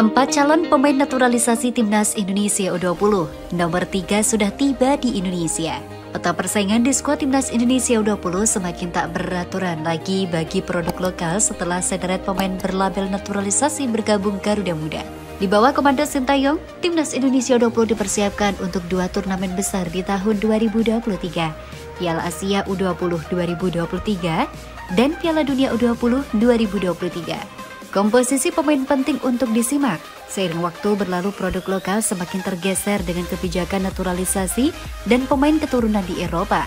4 calon pemain naturalisasi Timnas Indonesia U20, nomor 3 sudah tiba di Indonesia. Peta persaingan di skuad Timnas Indonesia U20 semakin tak beraturan lagi bagi produk lokal setelah sederet pemain berlabel naturalisasi bergabung Garuda Muda. Di bawah komando Sintayong, Timnas Indonesia U20 dipersiapkan untuk 2 turnamen besar di tahun 2023, Piala Asia U20 2023 dan Piala Dunia U20 2023. Komposisi pemain penting untuk disimak. Seiring waktu berlalu, produk lokal semakin tergeser dengan kebijakan naturalisasi dan pemain keturunan di Eropa.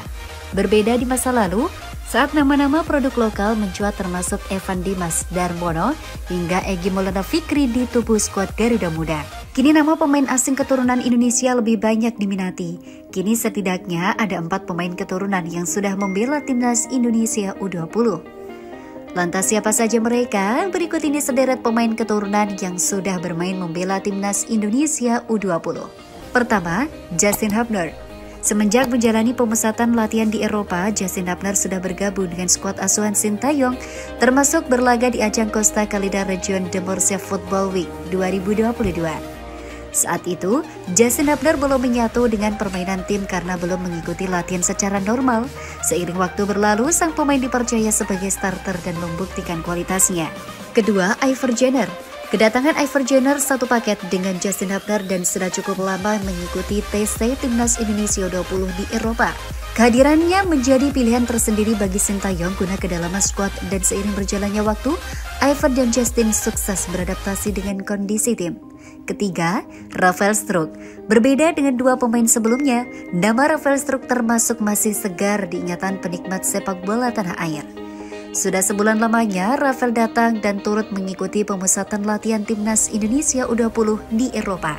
Berbeda di masa lalu, saat nama-nama produk lokal mencuat termasuk Evan Dimas Darmono hingga Egy Maulana Fikri di tubuh skuad Garuda Muda. Kini nama pemain asing keturunan Indonesia lebih banyak diminati. Kini setidaknya ada 4 pemain keturunan yang sudah membela Timnas Indonesia U20. Lantas siapa saja mereka? Berikut ini sederet pemain keturunan yang sudah bermain membela Timnas Indonesia U20. Pertama, Justin Hubner. Semenjak menjalani pemusatan latihan di Eropa, Justin Hubner sudah bergabung dengan skuad asuhan Sintayong, termasuk berlaga di ajang Costa Calida Region de Murcia Football Week 2022. Saat itu, Justin Hubner belum menyatu dengan permainan tim karena belum mengikuti latihan secara normal. Seiring waktu berlalu, sang pemain dipercaya sebagai starter dan membuktikan kualitasnya. Kedua, Iver Jenner. Kedatangan Iver Jenner satu paket dengan Justin Hubner dan sudah cukup lama mengikuti TC Timnas Indonesia U20 di Eropa. Kehadirannya menjadi pilihan tersendiri bagi Sintayong guna kedalaman skuad dan seiring berjalannya waktu, Iver dan Justin sukses beradaptasi dengan kondisi tim. Ketiga, Rafael Struijk. Berbeda dengan 2 pemain sebelumnya, nama Rafael Struijk termasuk masih segar di ingatan penikmat sepak bola tanah air. Sudah sebulan lamanya, Rafael datang dan turut mengikuti pemusatan latihan Timnas Indonesia U20 di Eropa.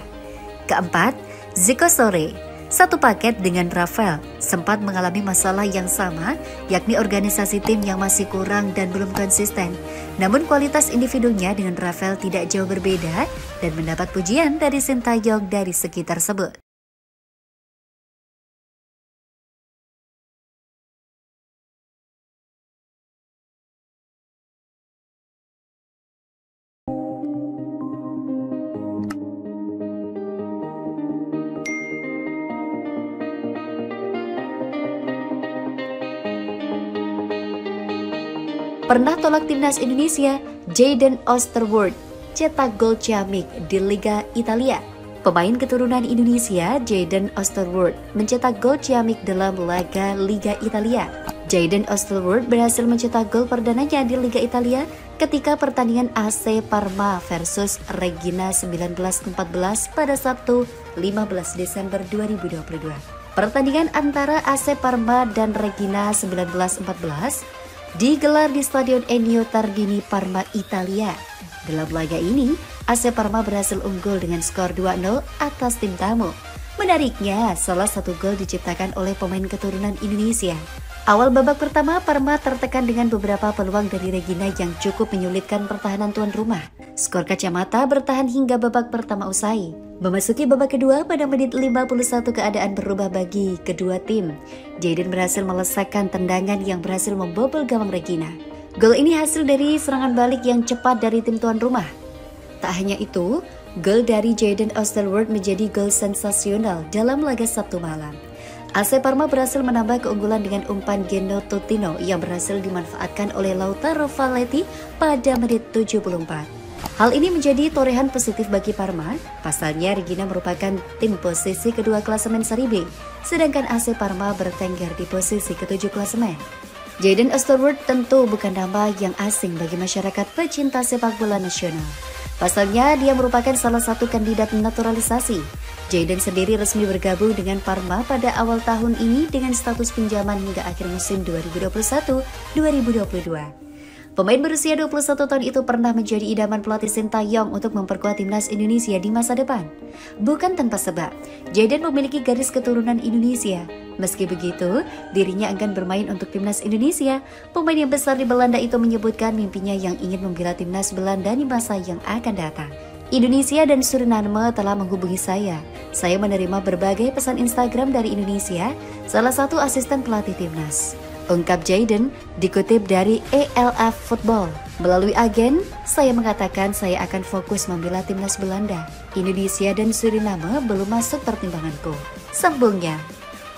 Keempat, Zico Sore. Satu paket dengan Rafael, sempat mengalami masalah yang sama, yakni organisasi tim yang masih kurang dan belum konsisten. Namun kualitas individunya dengan Rafael tidak jauh berbeda dan mendapat pujian dari Sintayong dari segi tersebut. Pernah tolak Timnas Indonesia, Jadon Oosterwolde cetak gol ciamik di Liga Italia. Pemain keturunan Indonesia, Jadon Oosterwolde mencetak gol ciamik dalam laga Liga Italia. Jadon Oosterwolde berhasil mencetak gol perdananya di Liga Italia ketika pertandingan AC Parma versus Reggina 1914 pada Sabtu 15 Desember 2022. Pertandingan antara AC Parma dan Reggina 1914 digelar di Stadion Ennio Tardini, Parma, Italia. Dalam laga ini, AC Parma berhasil unggul dengan skor 2-0 atas tim tamu. Menariknya, salah satu gol diciptakan oleh pemain keturunan Indonesia. Awal babak pertama, Parma tertekan dengan beberapa peluang dari Reggina yang cukup menyulitkan pertahanan tuan rumah. Skor kacamata bertahan hingga babak pertama usai. Memasuki babak kedua, pada menit 51 keadaan berubah bagi kedua tim. Jadon berhasil melesakkan tendangan yang berhasil membobol gawang Reggina. Gol ini hasil dari serangan balik yang cepat dari tim tuan rumah. Tak hanya itu, gol dari Jadon Oosterwolde menjadi gol sensasional dalam laga Sabtu malam. AC Parma berhasil menambah keunggulan dengan umpan Geno Tutino yang berhasil dimanfaatkan oleh Lautaro Valletti pada menit 74. Hal ini menjadi torehan positif bagi Parma. Pasalnya Reggina merupakan tim posisi kedua klasemen Serie B, sedangkan AC Parma bertengger di posisi ke-7 klasemen. Jadon Oosterwolde tentu bukan nama yang asing bagi masyarakat pecinta sepak bola nasional. Pasalnya dia merupakan salah satu kandidat naturalisasi. Jadon sendiri resmi bergabung dengan Parma pada awal tahun ini dengan status pinjaman hingga akhir musim 2021-2022. Pemain berusia 21 tahun itu pernah menjadi idaman pelatih Sintayong untuk memperkuat Timnas Indonesia di masa depan. Bukan tanpa sebab, Jadon memiliki garis keturunan Indonesia. Meski begitu, dirinya enggan bermain untuk Timnas Indonesia. Pemain yang besar di Belanda itu menyebutkan mimpinya yang ingin membela Timnas Belanda di masa yang akan datang. Indonesia dan Suriname telah menghubungi saya. Saya menerima berbagai pesan Instagram dari Indonesia, salah satu asisten pelatih Timnas. ungkap Jayden dikutip dari ELF Football. Melalui agen, saya mengatakan saya akan fokus membela timnas Belanda. Indonesia dan Suriname belum masuk pertimbanganku, sambungnya.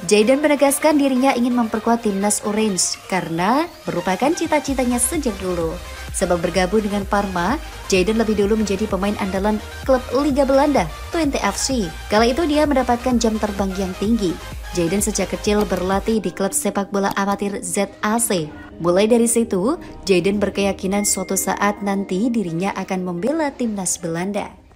Jayden menegaskan dirinya ingin memperkuat timnas Orange karena merupakan cita-citanya sejak dulu. Sebab bergabung dengan Parma, Jayden lebih dulu menjadi pemain andalan klub Liga Belanda, Twente FC. Kala itu dia mendapatkan jam terbang yang tinggi. Jayden sejak kecil berlatih di klub sepak bola amatir ZAC. Mulai dari situ, Jayden berkeyakinan suatu saat nanti dirinya akan membela timnas Belanda.